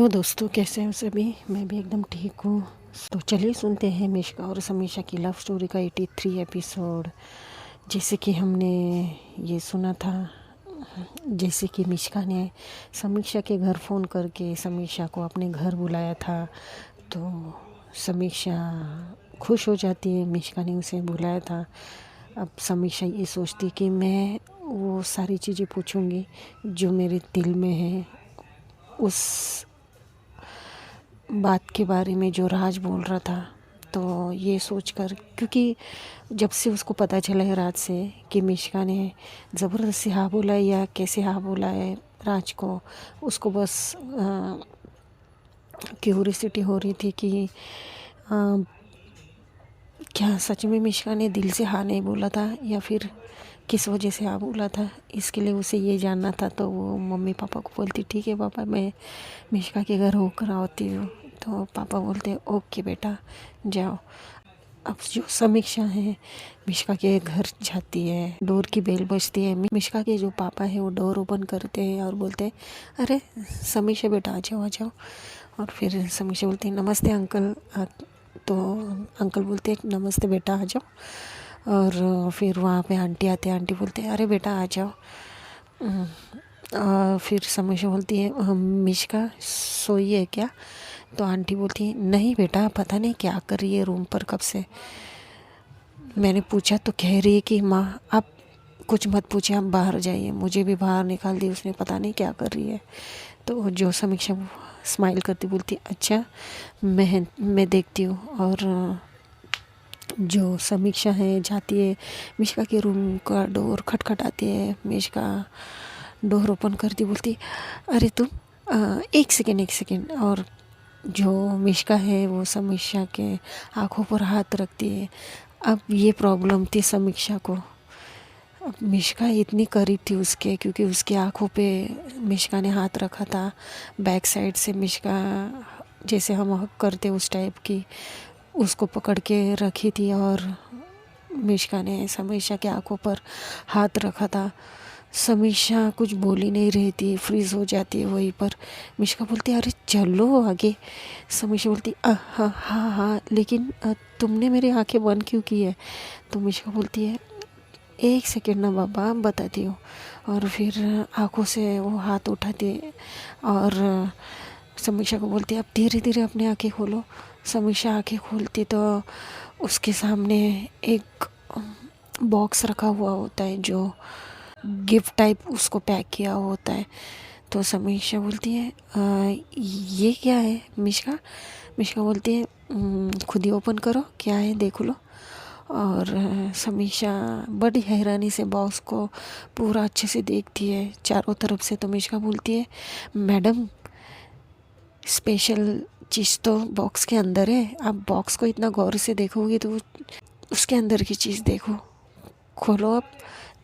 Hello दोस्तों, कैसे हैं सभी। मैं भी एकदम ठीक हूँ। तो चलिए सुनते हैं मिष्का और समीक्षा की लव स्टोरी का 83 एपिसोड। जैसे कि हमने ये सुना था, जैसे कि मिष्का ने समीक्षा के घर फ़ोन करके समीक्षा को अपने घर बुलाया था, तो समीक्षा खुश हो जाती है। मिष्का ने उसे बुलाया था। अब समीक्षा ये सोचती कि मैं वो सारी चीज़ें पूछूंगी जो मेरे दिल में है, उस बात के बारे में जो राज बोल रहा था। तो ये सोचकर, क्योंकि जब से उसको पता चला है राज से कि मिष्का ने ज़बरदस्ती हाँ बोला है या कैसे हाँ बोला है राज को, उसको बस क्यूरियोसिटी हो रही थी कि आ, क्या सच में मिष्का ने दिल से हाँ नहीं बोला था या फिर किस वजह से हाँ बोला था। इसके लिए उसे ये जानना था। तो वो मम्मी पापा को बोलती, ठीक है पापा, मैं मिष्का के घर होकर आती हूँ। तो पापा बोलते, ओके बेटा जाओ। अब जो समीक्षा है मिष्का के घर जाती है, डोर की बेल बजती है। मिष्का के जो पापा है वो डोर ओपन करते हैं और बोलते हैं, अरे समीक्षा बेटा आ जाओ आ जाओ। और फिर समीक्षा बोलती है, नमस्ते अंकल। तो अंकल बोलते हैं, नमस्ते बेटा आ जाओ। और फिर वहाँ पे आंटी आते हैं। आंटी बोलते हैं, अरे बेटा आ जाओ। फिर समीक्षा बोलती है, मिष्का सोई है क्या। तो आंटी बोलती है, नहीं बेटा, पता नहीं क्या कर रही है रूम पर कब से। मैंने पूछा तो कह रही है कि माँ आप कुछ मत पूछिए, आप बाहर जाइए। मुझे भी बाहर निकाल दी उसने, पता नहीं क्या कर रही है। तो जो समीक्षा स्माइल करती बोलती, अच्छा मैं देखती हूँ। और जो समीक्षा है जाती है मिष्का के रूम का डोर खटखटाती है। मिष्का डोर ओपन करती बोलती, अरे तुम एक सेकेंड। और जो मिष्का है वो समीक्षा के आँखों पर हाथ रखती है। अब ये प्रॉब्लम थी समीक्षा को। अब मिष्का इतनी करीब थी उसके, क्योंकि उसकी आँखों पे मिष्का ने हाथ रखा था। बैक साइड से मिष्का जैसे हम हक करते उस टाइप की उसको पकड़ के रखी थी। और मिष्का ने समीक्षा के आँखों पर हाथ रखा था। समीक्षा कुछ बोल ही नहीं रही थी, फ्रीज हो जाती है वहीं पर। मिष्का बोलती है, अरे चलो आगे। समीक्षा बोलती, हाँ हाँ हाँ, लेकिन तुमने मेरी आंखें बंद क्यों की है। तो मिष्का बोलती है, एक सेकेंड ना बाबा, बताती हूँ। और फिर आंखों से वो हाथ उठाती है और समीक्षा को बोलती है, अब धीरे धीरे अपनी आंखें खोलो। समीक्षा आंखें खोलती तो उसके सामने एक बॉक्स रखा हुआ होता है, जो गिफ्ट टाइप उसको पैक किया होता है। तो समीक्षा बोलती है, ये क्या है मिष्का। मिष्का बोलती है, खुद ही ओपन करो, क्या है देख लो। और समीक्षा बड़ी हैरानी से बॉक्स को पूरा अच्छे से देखती है चारों तरफ से। तो मिष्का बोलती है, मैडम स्पेशल चीज़ तो बॉक्स के अंदर है। आप बॉक्स को इतना गौर से देखोगी तो उसके अंदर की चीज़ देखो, खोलो अब।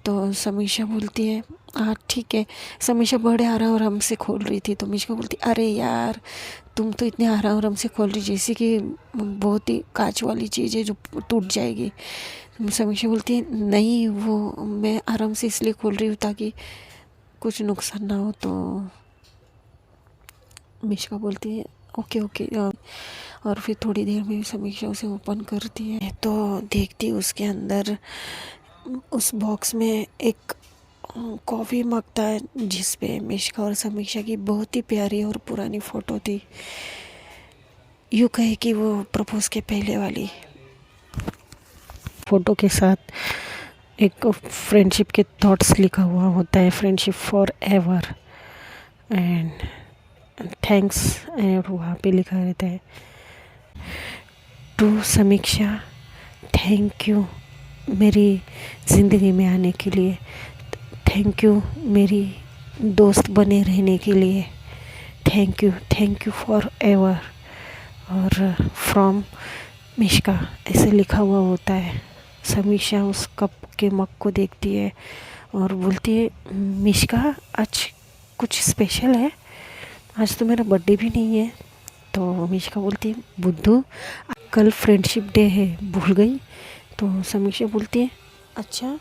तो समीक्षा बोलती है, हाँ ठीक है। समीक्षा बड़े आराम से खोल रही थी। तो मिष्का बोलती, अरे यार तुम तो इतने आराम से खोल रही जैसे कि बहुत ही कांच वाली चीज़ है जो टूट जाएगी। समीक्षा बोलती है, नहीं वो मैं आराम से इसलिए खोल रही हूँ ताकि कुछ नुकसान ना हो। तो मिष्का बोलती है, ओके ओके। और फिर थोड़ी देर में समीक्षा उसे ओपन करती है तो देखती उसके अंदर उस बॉक्स में एक कॉफ़ी मग था, जिस पे मिष्का और समीक्षा की बहुत ही प्यारी और पुरानी फ़ोटो थी। यूँ कहे कि वो प्रपोज के पहले वाली फ़ोटो के साथ एक फ्रेंडशिप के थॉट्स लिखा हुआ होता है, friendship for ever and thanks. और वहाँ पे लिखा रहता है, टू समीक्षा, थैंक यू मेरी ज़िंदगी में आने के लिए। थैंक यू मेरी दोस्त बने रहने के लिए। Thank you for ever. और फ्रॉम मिष्का ऐसे लिखा हुआ होता है। समीक्षा उस कप के मग को देखती है और बोलती है, मिष्का आज कुछ स्पेशल है, आज तो मेरा बर्थडे भी नहीं है। तो मिष्का बोलती है, बुद्धू कल फ्रेंडशिप डे है, भूल गई। तो समीक्षा बोलती है, अच्छा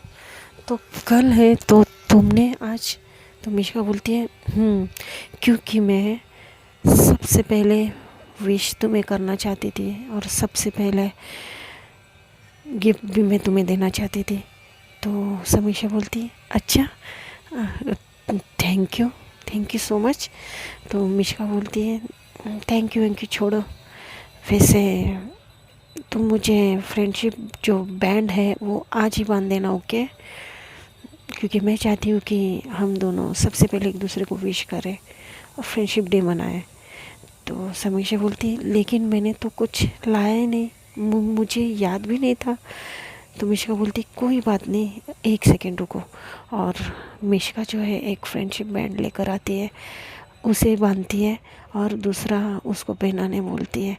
तो कल है तो तुमने आज। तो मिष्का बोलती है, क्योंकि मैं सबसे पहले विश तुम्हें करना चाहती थी और सबसे पहले गिफ्ट भी मैं तुम्हें देना चाहती थी। तो समीक्षा बोलती अच्छा, thank you, thank you so much. तो मिश्का बोलती है थैंक यू छोड़ो, वैसे तुम मुझे फ्रेंडशिप जो बैंड है वो आज ही बांध देना, ओके? क्योंकि मैं चाहती हूँ कि हम दोनों सबसे पहले एक दूसरे को विश करें और फ्रेंडशिप डे मनाएं। तो समीक्षा बोलती लेकिन मैंने तो कुछ लाया ही नहीं, मुझे याद भी नहीं था। तो मिश्का बोलती कोई बात नहीं, एक सेकेंड रुको। और मिश्का जो है एक फ्रेंडशिप बैंड लेकर आती है, उसे बांधती है और दूसरा उसको पहनाने बोलती है।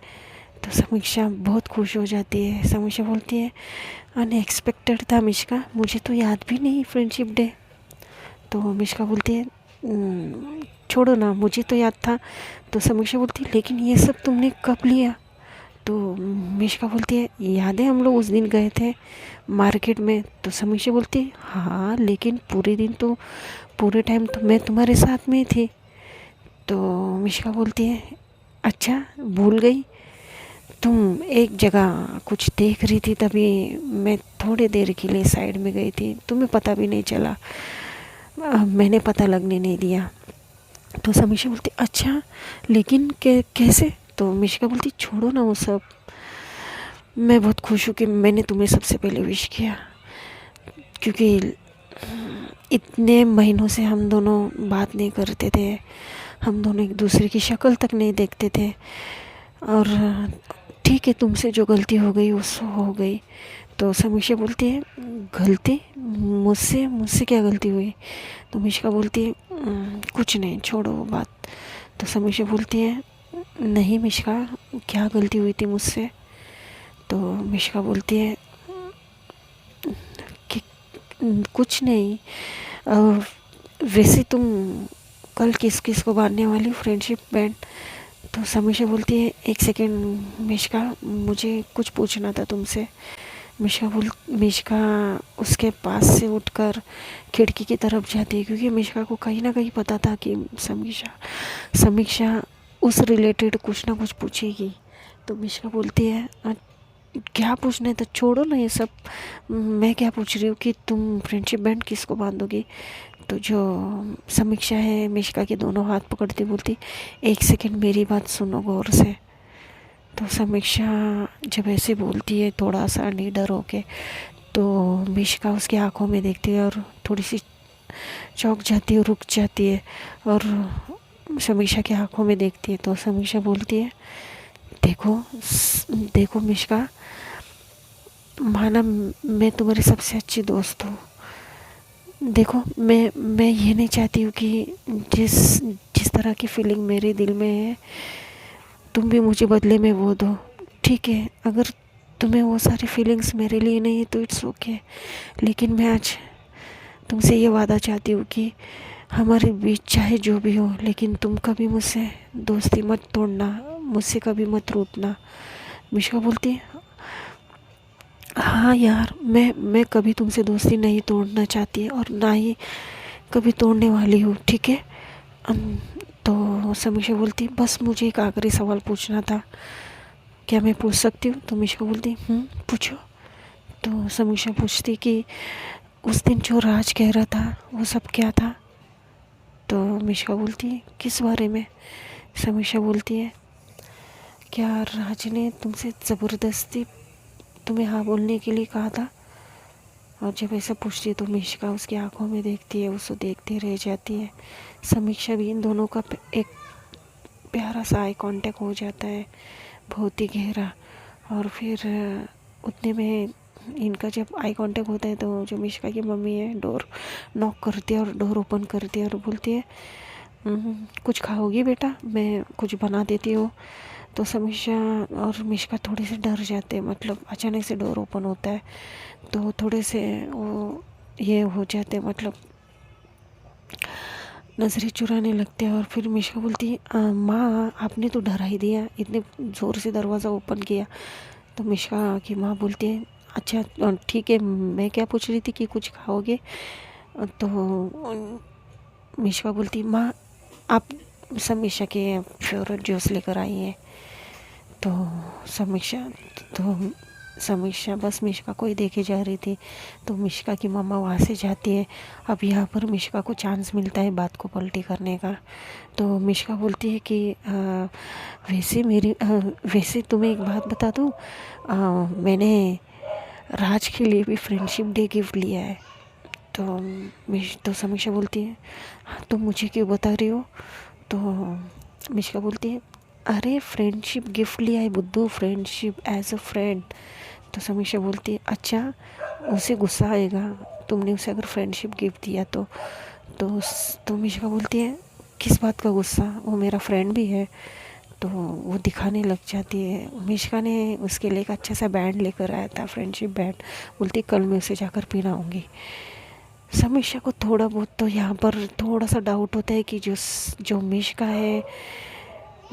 तो समीक्षा बहुत खुश हो जाती है। समीक्षा बोलती है अनएक्सपेक्टेड था मिश्का, मुझे तो याद भी नहीं फ्रेंडशिप डे। तो मिश्का बोलती है छोड़ो ना, मुझे तो याद था। तो समीक्षा बोलती है लेकिन ये सब तुमने कब लिया? तो मिश्का बोलती है याद है हम लोग उस दिन गए थे मार्केट में? तो समीक्षा बोलती है हाँ, लेकिन पूरे दिन तो पूरे टाइम तो मैं तुम्हारे साथ में ही थी। तो मिश्का बोलती है अच्छा, भूल गई? तुम एक जगह कुछ देख रही थी, तभी मैं थोड़ी देर के लिए साइड में गई थी, तुम्हें पता भी नहीं चला, मैंने पता लगने नहीं दिया। तो समीक्षा बोलती अच्छा, लेकिन कैसे? तो मिश्का बोलती छोड़ो ना वो सब, मैं बहुत खुश हूँ कि मैंने तुम्हें सबसे पहले विश किया, क्योंकि इतने महीनों से हम दोनों बात नहीं करते थे, हम दोनों एक दूसरे की शक्ल तक नहीं देखते थे। और ठीक है, तुमसे जो गलती हो गई उससे हो गई। तो समीक्षा बोलती है गलती मुझसे मुझसे क्या गलती हुई? तो मिश्का बोलती है कुछ नहीं, छोड़ो वो बात। तो समीक्षा बोलती है नहीं मिश्का, क्या गलती हुई थी मुझसे? तो मिश्का बोलती है कि कुछ नहीं, वैसे तुम कल किस किस को बांधने वाली फ्रेंडशिप बैंड? तो समीक्षा बोलती है एक सेकेंड मिश्का, मुझे कुछ पूछना था तुमसे। मिश्का उसके पास से उठकर खिड़की की तरफ जाती है, क्योंकि मिश्का को कहीं ना कहीं पता था कि समीक्षा उस रिलेटेड कुछ ना कुछ पूछेगी। तो मिश्का बोलती है क्या पूछना है तो छोड़ो ना ये सब, मैं क्या पूछ रही हूँ कि तुम फ्रेंडशिप बैंड किसको बांधोगी? तो जो समीक्षा है मिश्का के दोनों हाथ पकड़ती बोलती एक सेकेंड मेरी बात सुनो गौर से। तो समीक्षा जब ऐसे बोलती है थोड़ा सा निडर होके, तो मिश्का उसकी आंखों में देखती है और थोड़ी सी चौंक जाती है, रुक जाती है और समीक्षा की आंखों में देखती है। तो समीक्षा बोलती है देखो देखो मिश्का, माना मैं तुम्हारी सबसे अच्छी दोस्त हूँ, देखो मैं ये नहीं चाहती हूँ कि जिस जिस तरह की फीलिंग मेरे दिल में है तुम भी मुझे बदले में वो दो, ठीक है? अगर तुम्हें वो सारी फीलिंग्स मेरे लिए नहीं है तो इट्स ओके, लेकिन मैं आज तुमसे ये वादा चाहती हूँ कि हमारे बीच चाहे जो भी हो, लेकिन तुम कभी मुझसे दोस्ती मत तोड़ना, मुझसे कभी मत रूठना। मिश्का बोलती है हाँ यार, मैं कभी तुमसे दोस्ती नहीं तोड़ना चाहती और ना ही कभी तोड़ने वाली हूँ, ठीक है? तो समीक्षा बोलती बस मुझे एक आखिरी सवाल पूछना था, क्या मैं पूछ सकती हूँ? तो मिश्का बोलती पूछो। तो समीक्षा पूछती कि उस दिन जो राज कह रहा था वो सब क्या था? तो मिश्का बोलती है किस बारे में? समीक्षा बोलती है क्या राज ने तुमसे ज़बरदस्ती तुम्हें हाँ बोलने के लिए कहा था? और जब ऐसा पूछती है तो मिश्का उसकी आंखों में देखती है, उसको देखती रह जाती है। समीक्षा भी इन दोनों का एक प्यारा सा आई कांटेक्ट हो जाता है, बहुत ही गहरा। और फिर उतने में इनका जब आई कांटेक्ट होता है तो जो मिश्का की मम्मी है डोर नॉक करती है और डोर ओपन करती है और बोलती है कुछ खाओगी बेटा, मैं कुछ बना देती हूँ। तो समीक्षा और मिश्का थोड़े से डर जाते हैं, मतलब अचानक से डोर ओपन होता है तो थोड़े से वो ये हो जाते हैं, मतलब नज़रें चुराने लगते हैं। और फिर मिश्का बोलती है माँ आपने तो डरा ही दिया, इतने ज़ोर से दरवाज़ा ओपन किया। तो मिश्का की माँ बोलती है अच्छा ठीक है, मैं क्या पूछ रही थी कि कुछ खाओगे? तो मिश्का बोलती माँ आप समीक्षा के फेवरेट जूस लेकर आई है। तो समीक्षा तो समीक्षा बस मिश्का को ही देखे जा रही थी। तो मिश्का की मम्मा वहाँ से जाती है। अब यहाँ पर मिश्का को चांस मिलता है बात को पलटी करने का। तो मिश्का बोलती है कि वैसे तुम्हें एक बात बता दूँ, मैंने राज के लिए भी फ्रेंडशिप डे गिफ्ट लिया है। तो समीक्षा बोलती है, हाँ तो मुझे क्यों बता रही हो? तो मिश्का बोलती है, अरे फ्रेंडशिप गिफ्ट लिया है बुद्धू, फ्रेंडशिप एज अ फ्रेंड। तो समीक्षा बोलती है, अच्छा उसे गुस्सा आएगा तुमने उसे अगर फ्रेंडशिप गिफ्ट दिया तो मिश्का बोलती है, किस बात का गुस्सा, वो मेरा फ्रेंड भी है। तो वो दिखाने लग जाती है। मिश्का ने उसके लिए एक अच्छा सा बैंड लेकर आया था, फ्रेंडशिप बैंड। बोलती कल मैं उसे जाकर पहनाऊंगी। समीक्षा को थोड़ा बहुत तो यहाँ पर थोड़ा सा डाउट होता है कि जो मिश्का है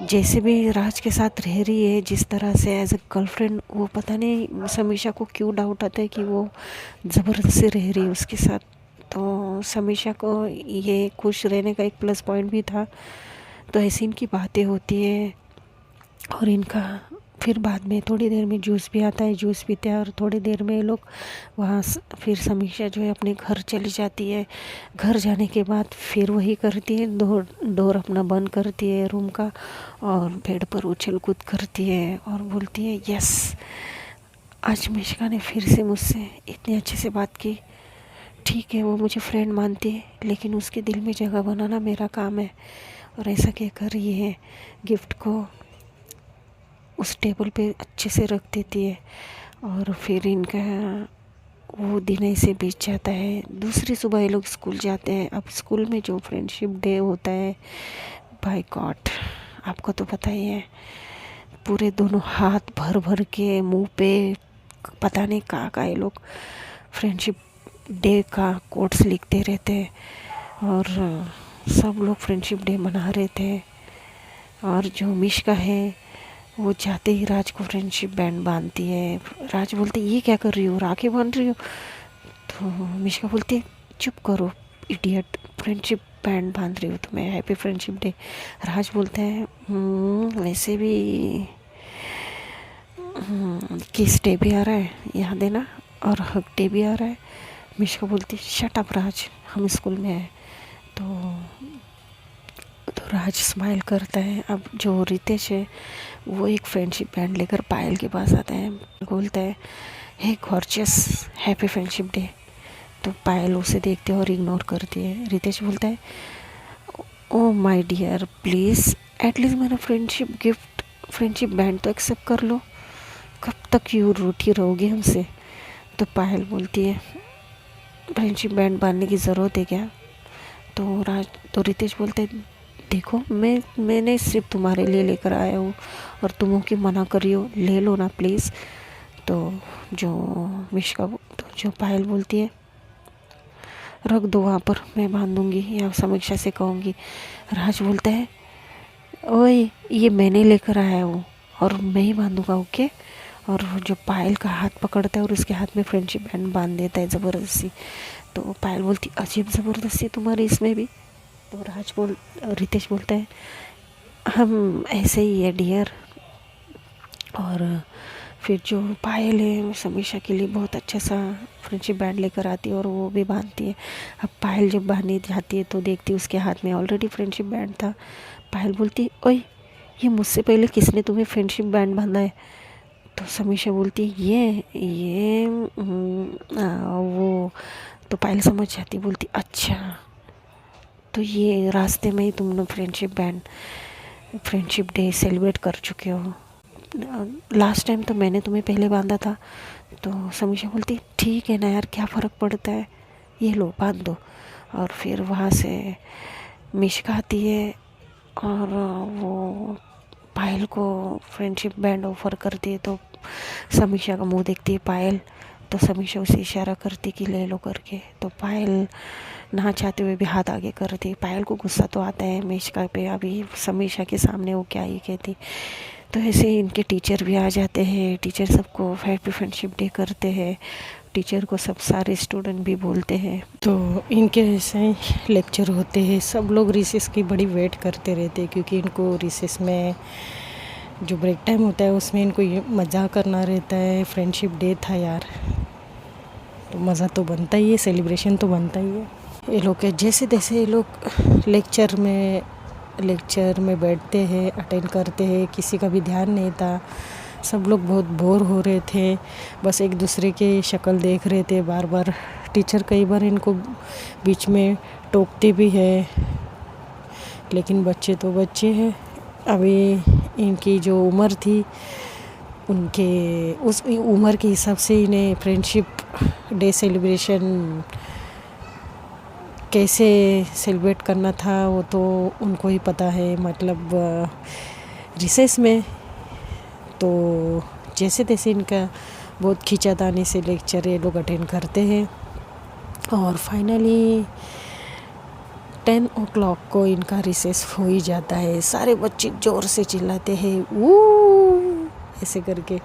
जैसे भी राज के साथ रह रही है जिस तरह से एज अ गर्लफ्रेंड, वो पता नहीं समीक्षा को क्यों डाउट आता है कि वो ज़बरदस्ती रह रही है उसके साथ। तो समीक्षा को ये खुश रहने का एक प्लस पॉइंट भी था। तो ऐसी इनकी बातें होती है और इनका फिर बाद में थोड़ी देर में जूस भी आता है, जूस पीते हैं और थोड़ी देर में ये लोग वहाँ फिर समीक्षा जो है अपने घर चली जाती है। घर जाने के बाद फिर वही करती है, डोर अपना बंद करती है रूम का और बेड पर उछल कूद करती है और बोलती है, यस आज मिश्का ने फिर से मुझसे इतने अच्छे से बात की। ठीक है वो मुझे फ्रेंड मानती है लेकिन उसके दिल में जगह बनाना मेरा काम है। और ऐसा कहकर ये गिफ्ट को उस टेबल पे अच्छे से रख देती है और फिर इनका वो दिन ऐसे बीत जाता है। दूसरी सुबह ये लोग स्कूल जाते हैं। अब स्कूल में जो फ्रेंडशिप डे होता है, बाय गॉड आपको तो पता ही है, पूरे दोनों हाथ भर भर के मुंह पे पता नहीं कहाँ ये लोग फ्रेंडशिप डे का कोट्स लिखते रहते हैं और सब लोग फ्रेंडशिप डे मना रहे थे। और जो मिश्का है वो जाते ही राज को फ्रेंडशिप बैंड बांधती है। राज बोलते ये क्या कर रही हो, राखी बांध रही हो? तो मिश्का बोलती है चुप करो इडियट, फ्रेंडशिप बैंड बांध रही हो तुम्हें, हैप्पी फ्रेंडशिप डे। राज बोलते हैं वैसे भी किस डे भी आ रहा है याद है ना, और हक डे भी आ रहा है। मिश्का बोलती शट अप राज, हम स्कूल में हैं। तो राज स्माइल करता है। अब जो रितेश है वो एक फ्रेंडशिप बैंड लेकर पायल के पास आता है, बोलता है हे गॉर्जियस हैप्पी फ्रेंडशिप डे। तो पायल उसे देखते है और इग्नोर करती है। रितेश बोलता है oh my dear please at least मेरा फ्रेंडशिप बैंड तो एक्सेप्ट कर लो, कब तक यू रूठी रहोगी हमसे? तो पायल बोलती है फ्रेंडशिप बैंड बांधने की ज़रूरत है क्या? तो रितेश बोलते हैं देखो मैंने सिर्फ तुम्हारे लिए लेकर आया हूँ और तुम हो कि मना करी हो, ले लो ना प्लीज़। तो जो पायल बोलती है रख दो वहाँ पर, मैं बांधूंगी या समीक्षा से कहूँगी। राज बोलता है ओए ये मैंने लेकर आया हूँ और मैं ही बांधूंगा, ओके। और जो पायल का हाथ पकड़ता है और उसके हाथ में फ्रेंडशिप बैंड बांध देता है ज़बरदस्ती। तो पायल बोलती अजीब ज़बरदस्ती तुम्हारी इसमें भी। तो रितेश बोलता है हम ऐसे ही है डियर। और फिर जो पायल है समीक्षा के लिए बहुत अच्छा सा फ्रेंडशिप बैंड लेकर आती है और वो भी बांधती है। अब पायल जब बांधने जाती है तो देखती है उसके हाथ में ऑलरेडी फ्रेंडशिप बैंड था। पायल बोलती ओए ये मुझसे पहले किसने तुम्हें फ्रेंडशिप बैंड बांधा है? तो समीक्षा बोलती ये वो। तो पायल समझ जाती, बोलती अच्छा तो ये रास्ते में ही तुम लोग फ्रेंडशिप डे सेलिब्रेट कर चुके हो। लास्ट टाइम तो मैंने तुम्हें पहले बांधा था। तो समीक्षा बोलती ठीक है ना यार, क्या फ़र्क पड़ता है, ये लो बांध दो। और फिर वहाँ से मिश्का आती है और वो पायल को फ्रेंडशिप बैंड ऑफर करती है। तो समीक्षा का मुंह देखती है पायल। तो समीक्षा उसे इशारा करती कि ले लो करके। तो पायल ना चाहते हुए भी हाथ आगे करती। पायल को गुस्सा तो आता है मिश्का पे, अभी समीक्षा के सामने वो क्या ही कहती। तो ऐसे इनके टीचर भी आ जाते हैं, टीचर सबको हैप्पी फ्रेंडशिप डे करते हैं। टीचर को सब सारे स्टूडेंट भी बोलते हैं। तो इनके ऐसे ही लेक्चर होते हैं, सब लोग रिसेस की बड़ी वेट करते रहते हैं, क्योंकि इनको रिसेस में जो ब्रेक टाइम होता है उसमें इनको ये मज़ा करना रहता है। फ्रेंडशिप डे था यार, तो मज़ा तो बनता ही है, सेलिब्रेशन तो बनता ही है। ये लोग के जैसे तैसे ये लोग लेक्चर में बैठते हैं, अटेंड करते हैं, किसी का भी ध्यान नहीं था। सब लोग बहुत बोर हो रहे थे, बस एक दूसरे की शक्ल देख रहे थे बार बार। टीचर कई बार इनको बीच में टोकते भी है, लेकिन बच्चे तो बच्चे हैं। अभी इनकी जो उम्र थी, उनके उस उम्र के हिसाब से इन्हें फ्रेंडशिप डे सेलिब्रेशन कैसे सेलिब्रेट करना था वो तो उनको ही पता है। मतलब रिसेस में तो जैसे तैसे इनका बहुत खींचातानी से लेक्चर ये लोग अटेंड करते हैं, और फाइनली 10 o'clock को इनका रिसेस हो ही जाता है। सारे बच्चे ज़ोर से चिल्लाते हैं वो ऐसे करके,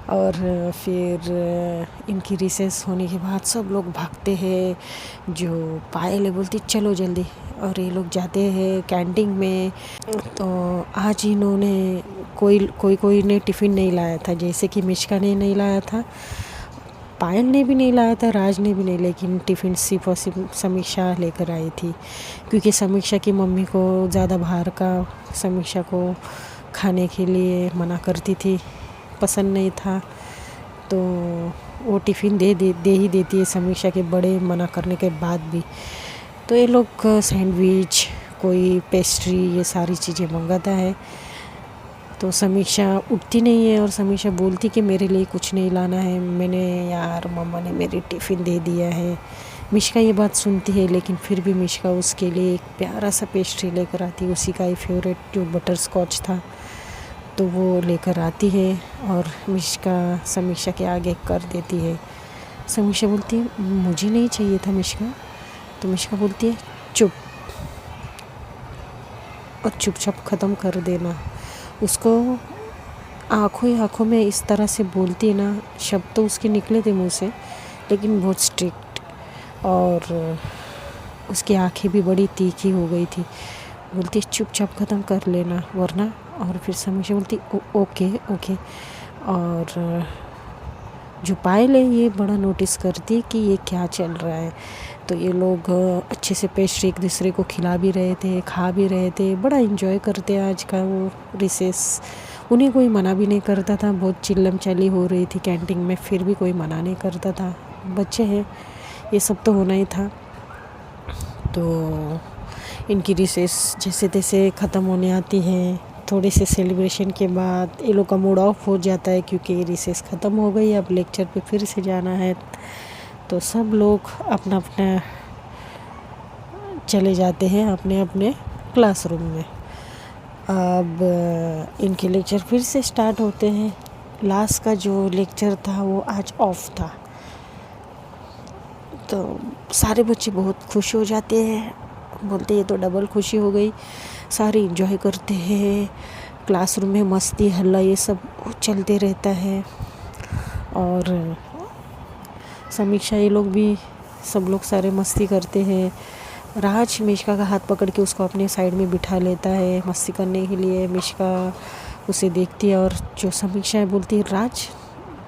और फिर इनकी रिसेस होने के बाद सब लोग भागते हैं। जो पायल है बोलती चलो जल्दी, और ये लोग जाते हैं कैंटीन में। तो आज इन्होंने कोई ने टिफ़िन नहीं लाया था, जैसे कि मिश्का ने नहीं लाया था, पायल ने भी नहीं लाया था, राज ने भी नहीं, लेकिन टिफ़िन सिर्फ और सिर्फ समीक्षा लेकर आई थी, क्योंकि समीक्षा की मम्मी को ज़्यादा बाहर का समीक्षा को खाने के लिए मना करती थी, पसंद नहीं था। तो वो टिफ़िन दे ही देती है समीक्षा के बड़े मना करने के बाद भी। तो ये लोग सैंडविच, कोई पेस्ट्री, ये सारी चीज़ें मंगाता है। तो समीक्षा उठती नहीं है, और समीक्षा बोलती कि मेरे लिए कुछ नहीं लाना है, मैंने यार मम्मा ने मेरी टिफ़िन दे दिया है। मिश्का ये बात सुनती है, लेकिन फिर भी मिश्का उसके लिए एक प्यारा सा पेस्ट्री लेकर आती है, उसी का ही फेवरेट जो बटर स्कॉच था, तो वो लेकर आती है और मिश्का समीक्षा के आगे कर देती है। समीक्षा बोलती है मुझे नहीं चाहिए था मिश्का, तो मिश्का बोलती है चुप, और चुपचाप ख़त्म कर देना। उसको आँखों ही आँखों में इस तरह से बोलती है ना, शब्द तो उसके निकले थे मुँह से, लेकिन बहुत स्ट्रिक्ट, और उसकी आँखें भी बड़ी तीखी हो गई थी। बोलती चुपचाप ख़त्म कर लेना वरना, और फिर समीक्षा बोलती ओके ओके। और जो पायल है ये बड़ा नोटिस करती है कि ये क्या चल रहा है। तो ये लोग अच्छे से पेस्ट्री एक दूसरे को खिला भी रहे थे, खा भी रहे थे, बड़ा एंजॉय करते आज का वो रिसेस। उन्हें कोई मना भी नहीं करता था, बहुत चिल्लम चली हो रही थी कैंटीन में, फिर भी कोई मना नहीं करता था। बच्चे हैं, ये सब तो होना ही था। तो इनकी रिसेस जैसे तैसे ख़त्म होने आती है। थोड़े से सेलिब्रेशन के बाद ये लोग का मूड ऑफ हो जाता है, क्योंकि रिसेस ख़त्म हो गई, अब लेक्चर पे फिर से जाना है। तो सब लोग अपना अपना चले जाते हैं अपने अपने क्लासरूम में। अब इनके लेक्चर फिर से स्टार्ट होते हैं। लास्ट का जो लेक्चर था वो आज ऑफ था, तो सारे बच्चे बहुत खुश हो जाते हैं, बोलते ये तो डबल खुशी हो गई। सारे एंजॉय करते हैं, क्लासरूम में मस्ती हल्ला ये सब चलते रहता है। और समीक्षा ये लोग भी सब लोग सारे मस्ती करते हैं। राज मिश्का का हाथ पकड़ के उसको अपने साइड में बिठा लेता है मस्ती करने के लिए। मिश्का उसे देखती है, और जो समीक्षा है बोलती है राज,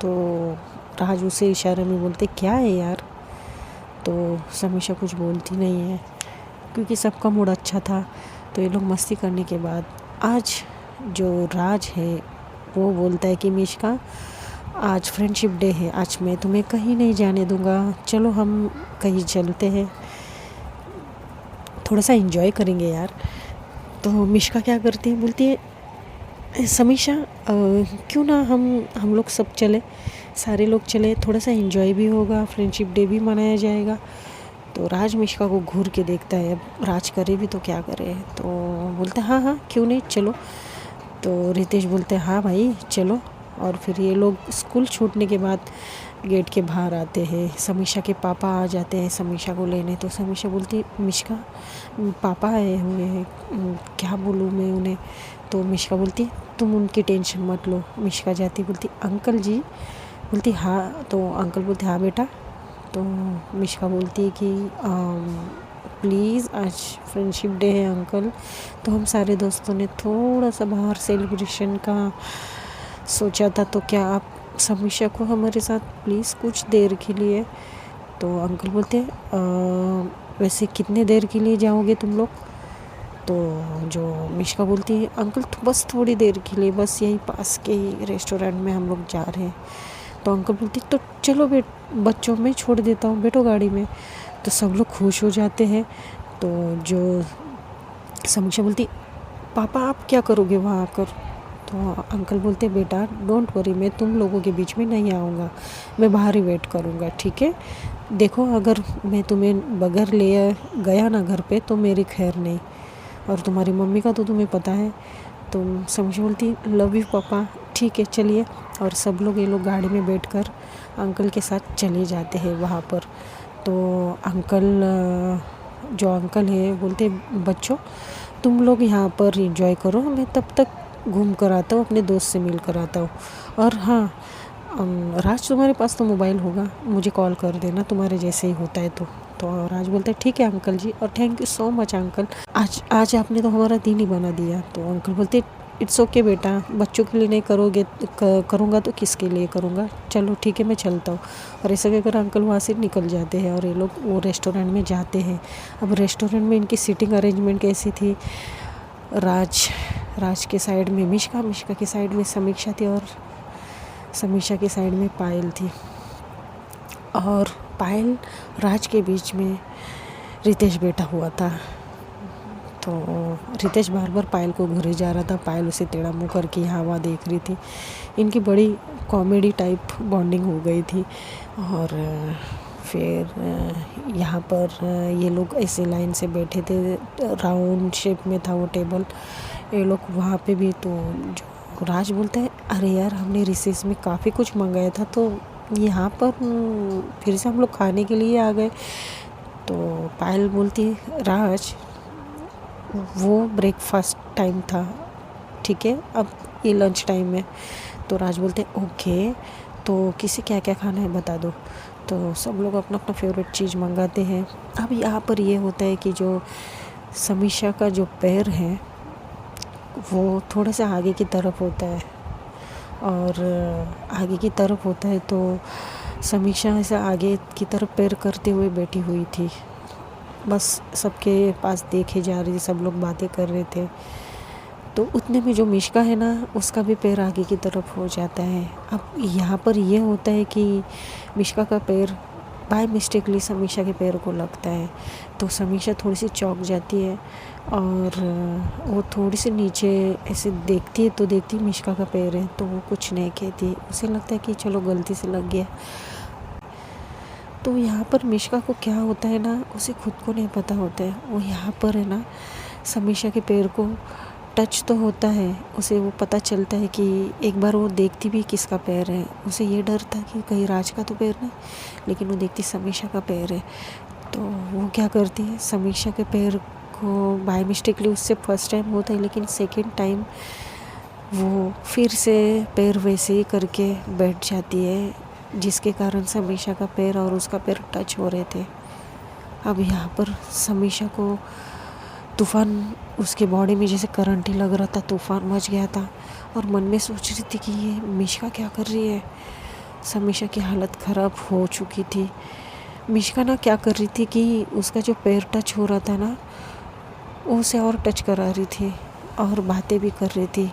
तो राज उसे इशारे में बोलते क्या है यार। तो समीक्षा कुछ बोलती नहीं है, क्योंकि सबका मूड अच्छा था। तो ये लोग मस्ती करने के बाद आज जो राज है वो बोलता है कि मिश्का आज फ्रेंडशिप डे है, आज मैं तुम्हें कहीं नहीं जाने दूंगा, चलो हम कहीं चलते हैं, थोड़ा सा एंजॉय करेंगे यार। तो मिश्का क्या करती है, बोलती है समीक्षा क्यों ना हम लोग सब चले, सारे लोग चले, थोड़ा सा एंजॉय भी होगा, फ्रेंडशिप डे भी मनाया जाएगा। तो राज मिश्का को घूर के देखता है, अब राज करे भी तो क्या करे, तो बोलता है हाँ क्यों नहीं चलो। तो रितेश बोलते हैं हाँ भाई चलो। और फिर ये लोग स्कूल छूटने के बाद गेट के बाहर आते हैं। समीक्षा के पापा आ जाते हैं समीक्षा को लेने। तो समीक्षा बोलती है मिश्का पापा आए हुए हैं, क्या बोलूँ मैं उन्हें। तो मिश्का बोलती है तुम उनकी टेंशन मत लो। मिश्का जाती बोलती अंकल जी, बोलती हाँ। तो अंकल बोलते हाँ बेटा तो मिश्का बोलती है कि प्लीज़ आज फ्रेंडशिप डे है अंकल, तो हम सारे दोस्तों ने थोड़ा सा बाहर सेलिब्रेशन का सोचा था, तो क्या आप समीक्षा को हमारे साथ प्लीज़ कुछ देर के लिए। तो अंकल बोलते हैं वैसे कितने देर के लिए जाओगे तुम लोग। तो जो मिश्का बोलती है अंकल तो बस थोड़ी देर के लिए, बस यही पास के ही रेस्टोरेंट में हम लोग जा रहे हैं। तो अंकल बोलती तो चलो बच्चों में छोड़ देता हूँ, बैठो गाड़ी में। तो सब लोग खुश हो जाते हैं। तो जो समीक्षा बोलती पापा आप क्या करोगे वहाँ आकर। तो अंकल बोलते बेटा डोंट वरी, मैं तुम लोगों के बीच में नहीं आऊँगा, मैं बाहर ही वेट करूँगा, ठीक है। देखो अगर मैं तुम्हें बगैर ले गया ना घर पे तो मेरी खैर नहीं, और तुम्हारी मम्मी का तो तुम्हें पता है। तो समीक्षा बोलती लव यू पापा, ठीक है चलिए। और सब लोग ये लोग गाड़ी में बैठकर अंकल के साथ चले जाते हैं वहाँ पर। तो जो अंकल है बोलते बच्चों तुम लोग यहाँ पर एंजॉय करो, मैं तब तक घूम कर आता हूँ, अपने दोस्त से मिल कर आता हूँ। और हाँ राज तुम्हारे पास तो मोबाइल होगा, मुझे कॉल कर देना तुम्हारे जैसे ही होता है तो राज बोलता है ठीक है अंकल जी, और thank you so much uncle, आज आपने तो हमारा दिन ही बना दिया। तो अंकल बोलते इट्स ओके बेटा, बच्चों के लिए नहीं करूँगा तो किसके लिए करूँगा, चलो ठीक है मैं चलता हूँ। और ऐसा कहकर अंकल वहाँ से निकल जाते हैं और ये लोग वो रेस्टोरेंट में जाते हैं। अब रेस्टोरेंट में इनकी सीटिंग अरेंजमेंट कैसी थी, राज के साइड में मिश्का के साइड में समीक्षा थी, और समीक्षा के साइड में पायल थी, और पायल राज के बीच में रितेश बैठा हुआ था। तो रितेश बार बार पायल को घूरे जा रहा था, पायल उसे टेढ़ा मुँह करके यहाँ वहाँ देख रही थी। इनकी बड़ी कॉमेडी टाइप बॉन्डिंग हो गई थी। और फिर यहाँ पर ये लोग ऐसे लाइन से बैठे थे, राउंड शेप में था वो टेबल, ये लोग वहाँ पे भी। तो जो राज बोलता है अरे यार हमने रिसेस में काफ़ी कुछ मंगाया था, तो यहाँ पर फिर से हम लोग खाने के लिए आ गए। तो पायल बोलती है राज वो ब्रेकफास्ट टाइम था, ठीक है अब ये लंच टाइम है। तो राज बोलते हैं ओके, तो किसे क्या क्या खाना है बता दो। तो सब लोग अपना अपना फेवरेट चीज़ मंगाते हैं। अब यहाँ पर ये होता है कि जो समीक्षा का जो पैर है वो थोड़ा सा आगे की तरफ होता है, और आगे की तरफ होता है तो समीक्षा ऐसा आगे की तरफ पैर करते हुए बैठी हुई थी, बस सबके पास देखे जा रही थी, सब लोग बातें कर रहे थे। तो उतने में जो मिश्का है ना उसका भी पैर आगे की तरफ हो जाता है। अब यहाँ पर ये होता है कि मिश्का का पैर बाय मिस्टेकली समीक्षा के पैर को लगता है, तो समीक्षा थोड़ी सी चौंक जाती है, और वो थोड़ी सी नीचे ऐसे देखती है तो देखती मिश्का का पैर है, तो वो कुछ नहीं कहती, उसे लगता है कि चलो गलती से लग गया। तो यहाँ पर मिश्का को क्या होता है ना उसे खुद को नहीं पता होता है, वो यहाँ पर है ना समीक्षा के पैर को टच तो होता है, उसे वो पता चलता है कि एक बार वो देखती भी किसका पैर है, उसे ये डर था कि कहीं राज का तो पैर नहीं, लेकिन वो देखती समीक्षा का पैर है। तो वो क्या करती है समीक्षा के पैर को बाय मिस्टेकली उससे फर्स्ट टाइम होता है, लेकिन सेकेंड टाइम वो फिर से पैर वैसे ही करके बैठ जाती है, जिसके कारण समीक्षा का पैर और उसका पैर टच हो रहे थे। अब यहाँ पर समीक्षा को तूफ़ान उसके बॉडी में जैसे करंट ही लग रहा था, तूफ़ान मच गया था, और मन में सोच रही थी कि ये मिश्का क्या कर रही है। समीक्षा की हालत ख़राब हो चुकी थी। मिश्का ना क्या कर रही थी कि उसका जो पैर टच हो रहा था ना वो उसे और टच करा रही थी और बातें भी कर रही थी,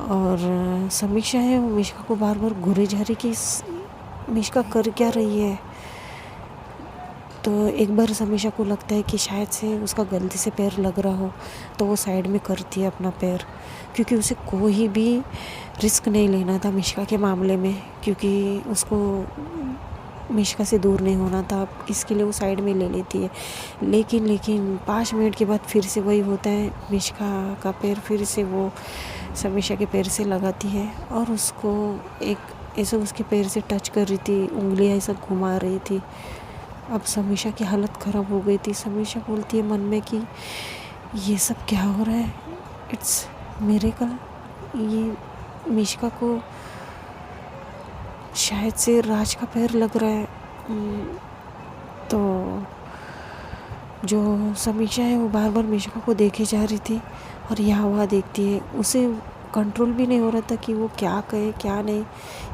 और समीक्षा है वो मिश्का को बार बार घूरे जा रही कि मिश्का कर क्या रही है। तो एक बार समीक्षा को लगता है कि शायद से उसका गलती से पैर लग रहा हो, तो वो साइड में करती है अपना पैर, क्योंकि उसे कोई भी रिस्क नहीं लेना था मिश्का के मामले में, क्योंकि उसको मिश्का से दूर नहीं होना था, इसके लिए वो साइड में ले लेती है। लेकिन 5 मिनट के बाद फिर से वही होता है, मिश्का का पैर फिर से वो समीक्षा के पैर से लगाती है, और उसको एक ऐसे उसके पैर से टच कर रही थी, उंगलियाँ ऐसा घुमा रही थी। अब समीक्षा की हालत ख़राब हो गई थी। समीक्षा बोलती है मन में कि ये सब क्या हो रहा है, इट्स मिरेकल, ये मिश्का को शायद से राज का पैर लग रहा है, तो जो समीक्षा है वो बार बार मिश्का को देखे जा रही थी और यहाँ वहाँ देखती है। उसे कंट्रोल भी नहीं हो रहा था कि वो क्या कहे क्या नहीं,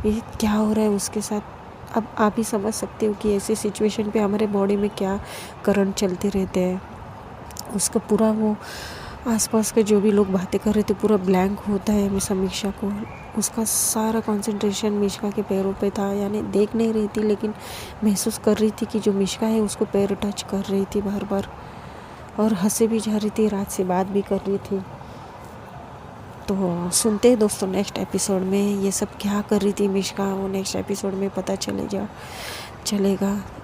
ये क्या हो रहा है उसके साथ। अब आप ही समझ सकते हो कि ऐसी सिचुएशन पे हमारे बॉडी में क्या करंट चलते रहते हैं। उसका पूरा वो आसपास के जो भी लोग बातें कर रहे थे पूरा ब्लैंक होता है समीक्षा को। उसका सारा कंसंट्रेशन मिश्का के पैरों पे था, यानी देख नहीं रही थी लेकिन महसूस कर रही थी कि जो मिश्का है उसको पैर टच कर रही थी बार बार, और हंसे भी जा रही थी, रात से बात भी कर रही थी। तो सुनते हैं दोस्तों नेक्स्ट एपिसोड में ये सब क्या कर रही थी मिश्का, वो नेक्स्ट एपिसोड में पता चलेगा।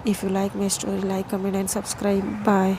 If you like my story, like comment and subscribe. Bye.